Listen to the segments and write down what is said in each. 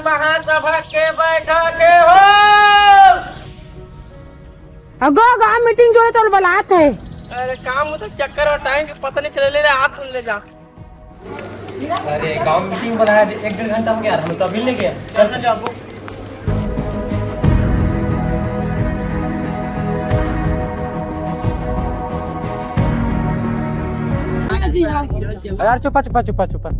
महासभा के बैठके हो। अगो गाँव मीटिंग जो है तो बुलात है। अरे काम तो चक्कर और टाइम की पता नहीं चले, ले हाथ ले जा। अरे गाँव मीटिंग बनाया 1-1.5 घंटा हो गया, हम तो अभी ले गए। चलना चाहो यार, चुपा चुपा चुपा चुपा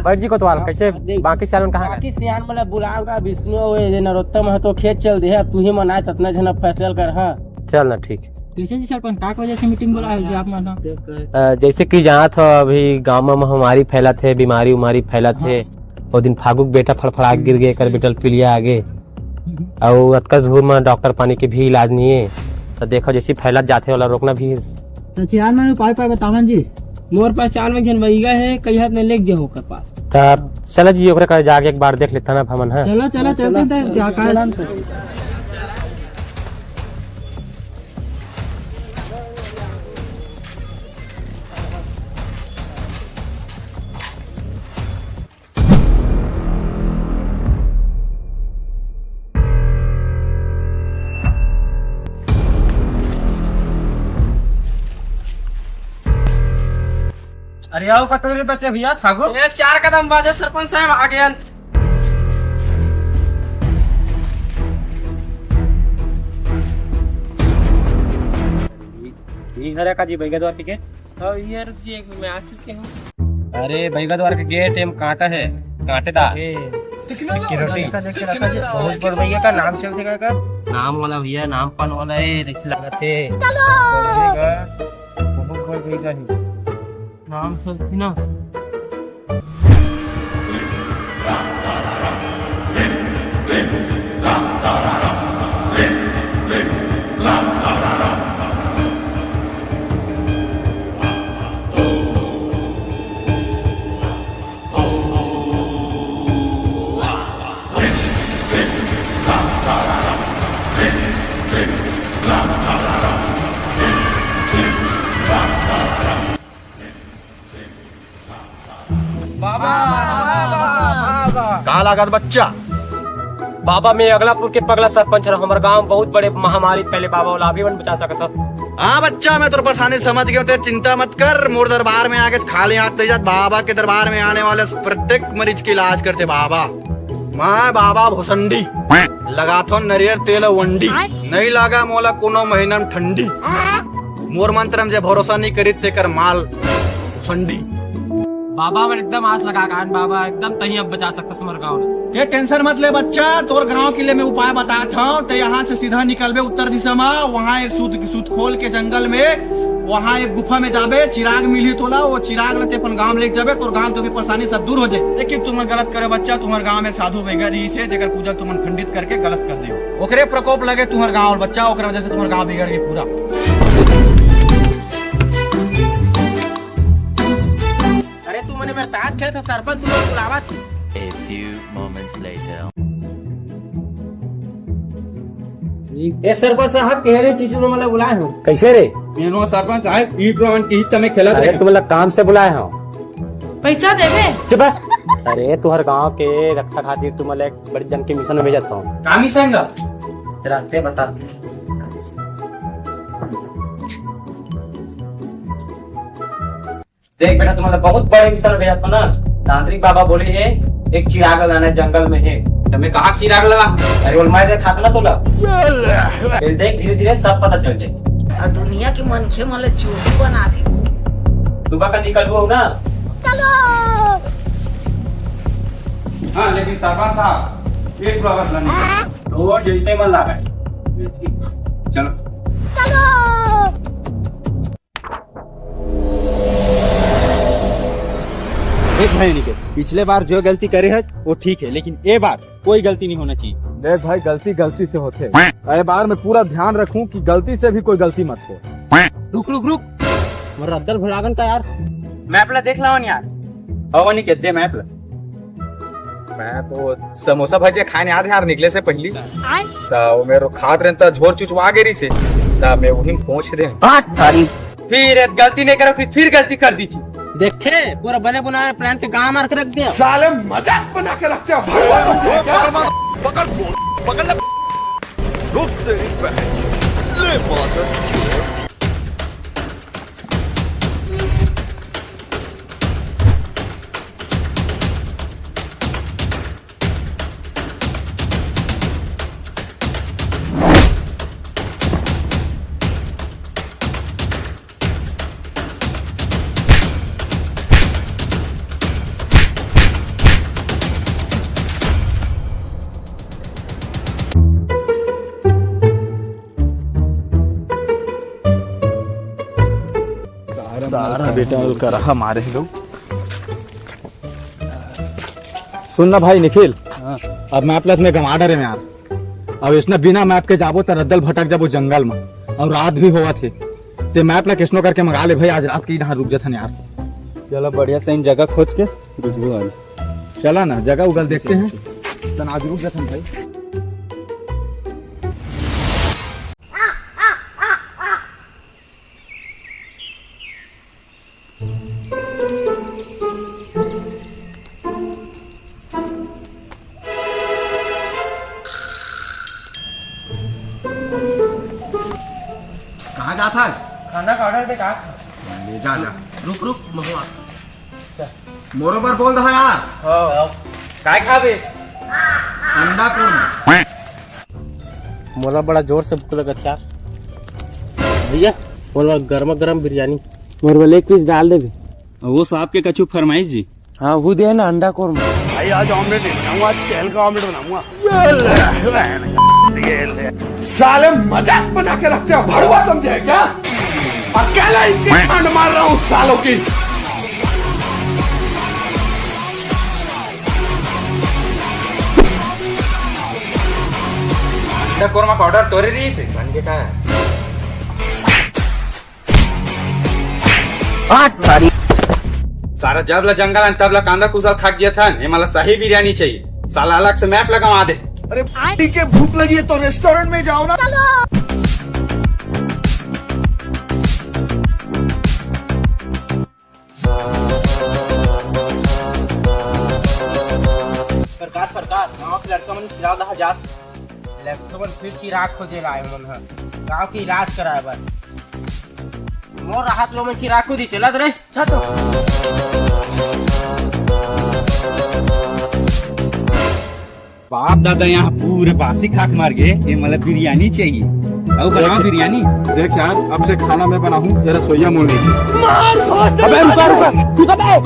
बैठ जी कोतवाल। कैसे बाकी सियान कहाँ बाकी सियान मतलब बुलाऊंगा विष्णु ये नरोत्तम है तो खेत चल दे, तू ही मनाए ततना जना फैसला कर। हाँ चल ना, ठीक। कैसे जी सरपंच का वजह से मीटिंग बुलाया आप माना? जैसे कि जहाँ था अभी गाँव में महामारी फैला थे, बीमारी उमारी फैला थे। वो दिन फागुक बेटा फड़फड़ा गिर गए, कर बेटल पीलिया आगे और अतका धूर में डॉक्टर पानी के भी इलाज नहीं है। तो देखो जैसे फैलत जाते वाला रोकना भी। तो चिरान में उपाय बतावन जी। मोर पहचान में जन वहीगा है, कई हाथ में लेके जाओ ओकर पास। तब चलो जी ओकरे का जाके एक बार देख लेता ना भवन। है चलो चलो चलते हैं क्या कारण। अरे आओ कतरे बच्चे भैया फागो 4 कदम बाजे सरपंच साहब आ गए। घर का जी बैगा द्वार के और ये रुक जी, 1 मिनट में आ चुके हैं। अरे बैगा द्वार के गेट एम कांटा है, कांटेदार रोटी का देख के रखा जी। बहुत बड़ भैया का नाम चल देगा का नाम वाला भैया, नाम पान वाला है, देख लगा थे बहुत बड़ भैया है नाम चलती ना। कहाँ लागत बच्चा? बाबा मैं अगलापुर के पगला सरपंच रहा। हमारे गांव बहुत बड़े महामारी पहले बाबा वाला अभी बचा सकता। हाँ बच्चा, मैं तो परेशानी समझ गया, तेरी चिंता मत कर। मोर दरबार में आके खाली हाथ ले जात। बाबा के दरबार में आने वाले प्रत्येक मरीज के इलाज करते बाबा। मैं बाबा भुसंडी लगा थो नरियर तेल वंडी, नहीं लगा मोला कोनो महीना में ठंडी। मोर मंत्र में भरोसा नहीं करी तेकर माल भुसंडी। बाबा मैं एकदम आस लगा कान बाबा एकदम तही अब बचा सकता समर गाँव। ये टेंशन मत ले बच्चा, तोर गांव के लिए मैं उपाय बताता हूँ। तो यहाँ से सीधा निकलबे उत्तर दिशा में, वहाँ एक सूत खोल के जंगल में, वहाँ एक गुफा में जाबे, चिराग मिली तोला, वो चिराग लेते अपन गांव लेके जाबे, तोर गांव तो भी परेशानी सब दूर हो जाए। लेकिन तुम गलत करे बच्चा, तुम्हारे गांव में एक साधु बिगड़ से जेकर पूजा तुम खंडित करके गलत कर दियो, ओकरे प्रकोप लगे तुम्हारे गाँव बच्चा, ओकरे वजह से तुम्हारे गाँव बिगड़ गई पूरा। अरे तू मैंने बर्दाश्त किया था सरपंच, तुम्हें बुलावा थी। A few moments later. ए सरपंच साहब केरे टीचर वाला बुलाए हो कैसे रे? मेनो सरपंच साहब ई टूर्नामेंट की तमे खेला अरे तुमला काम से बुलाए हो। पैसा देवे चुप। अरे तुहर गांव के रक्षा खातिर तुमला एक बड़ी जन के मिशन में भेजता हूँ। काम ही संग तेरा ते बता। देख बेटा तुम्हारा बहुत बड़े मिशन में भेजता ना। तांत्रिक बाबा बोले है एक चिराग लगाना जंगल में है। तो मैं कहा चिराग लगा? अरे बोल मैं देख खाता ना तोला। फिर देख धीरे धीरे सब पता चल जाए। दुनिया के मनखे मन चूड़ी बना दी। सुबह का निकल हो ना। चलो। हाँ लेकिन सरपंच साहब एक प्रॉब्लम नहीं तो जैसे मन लगा चलो चलो। देख भाई निके, पिछले बार जो गलती करे है वो ठीक है, लेकिन ये बार कोई गलती नहीं होना चाहिए। देख भाई गलती गलती से होते हैं। अरे बार मैं पूरा ध्यान रखूं कि गलती से भी कोई गलती मत हो। रुक रुक रुक मेरा रद्दल भुलागन का यार। मैप ला देख लावन यार। हवा नहीं कहते मैप ला। मैं तो समोसा भजिया खाने आते यार निकले से पहली। तो मेरे खाद रहता झोर चुचवा गेरी से। तो मैं वही पहुंच रहे। फिर गलती नहीं करो फिर गलती कर दीजिए। देखे पूरा बने बुनाए प्लान के गाँव मार के रख दिया। साले मजाक बना के रखते हो भड़वा समझे क्या? पकड़ ले रुक तेरी बहन ले बात सारा बेटा कर हमारे लोग। सुनना भाई निखिल, अब मैप में गंवा डरे में यार। अब इसने बिना मैप के जाबो तो रद्दल भटक जाबो जंगल में, और रात भी हुआ थे ते मैप ला किसनो करके मंगा ले भाई, आज रात की यहाँ रुक जाथन यार। चलो बढ़िया से इन जगह खोज के रुकबो आज। चला ना जगह उगल देखते हैं, तन आज रुक जाथन भाई। कहाँ जाता है? खाना का ऑर्डर दे का ले जा जा। रुक रुक महुआ मोरोबर बोल रहा यार। काय खाबे? अंडा कौन? मोला बड़ा जोर से भूख लगत यार। भैया बोला गर्मा गर्म बिरयानी मोर वाले एक पीस डाल देबे। वो साहब के कछु फरमाइश जी। हाँ वो दे ना अंडा कोरमा। भाई आज ऑमलेट नहीं बनाऊंगा, आज तेल का ऑमलेट बनाऊंगा। साले मजाक बना के रखते हो भड़वा समझे क्या? अकेला इनकी ठंड मार रहा हूँ सालों की। कोरमा का ऑर्डर तोरे रही से बन के का है? सारा जब ला जंगल तब ला कांदा कुसल खाक जिया था। ये मला सही बिरयानी चाहिए, साला अलग से मैप लगा दे। अरे ठीक है, भूख लगी है तो रेस्टोरेंट में जाओ ना। सरकार गाँव के लड़का मन चिराग दहा जात लड़का मन फिर चिराग खोजे लाए मन ह गाँव के इलाज कराए बर। मोर राहत लो मन चिराग को दी चलत रे छतो। बाप दादा यहाँ पूरे बासी खाक मार गए। ये मतलब बिरयानी चाहिए, अब बनाओ बिरयानी। देख यार, अब से खाना मैं बनाऊं, ये रसोईया मोल नहीं। अबे रुका तू कब है?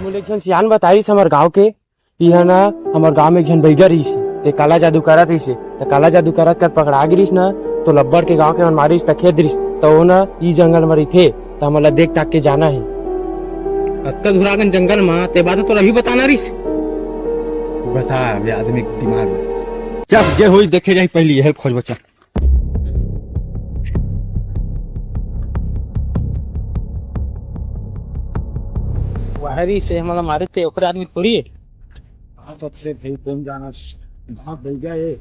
मुझे एक जन सियान बताई हमर गांव के इहा ना हमर गांव में एक जन बैगा रही ते काला जादू करत रही ते काला जादू करत कर पकड़ा गिरिस ना तो लब्बर के गांव के मन मारिस त खेत दिस तो ना ई जंगल मरी थे तो हमला देख ताक के जाना है। अत्ता धुरागन जंगल में ते बात तो अभी बताना रिस बता अभी आदमी के दिमाग में। चल जे होई देखे जाई, पहली हेल्प खोज बच्चा। वाहरी से हमला मारे थे ओकरे आदमी थोड़ी है। सबसे भाई तुम जाना भाग भैया ये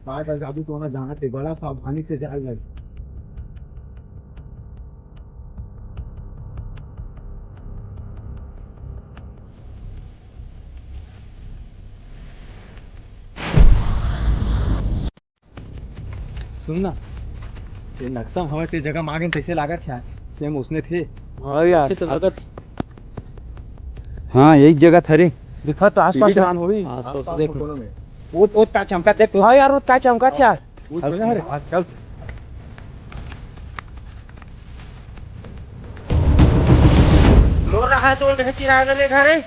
बात जादू तो ना जाना थे, बड़ा सावधानी से जाएगा। सुनना ये नक्शा हवा ते जगह मांगे कैसे लागत है, सेम उसने थे। हां यार तो लागत। हाँ यही जगह था रे। दिखा तो आसपास जान होई। आसपास देख वो का चमका देख। हां यार वो का चमका था यार। चल मोर रहा है तो चिराग ले घर है।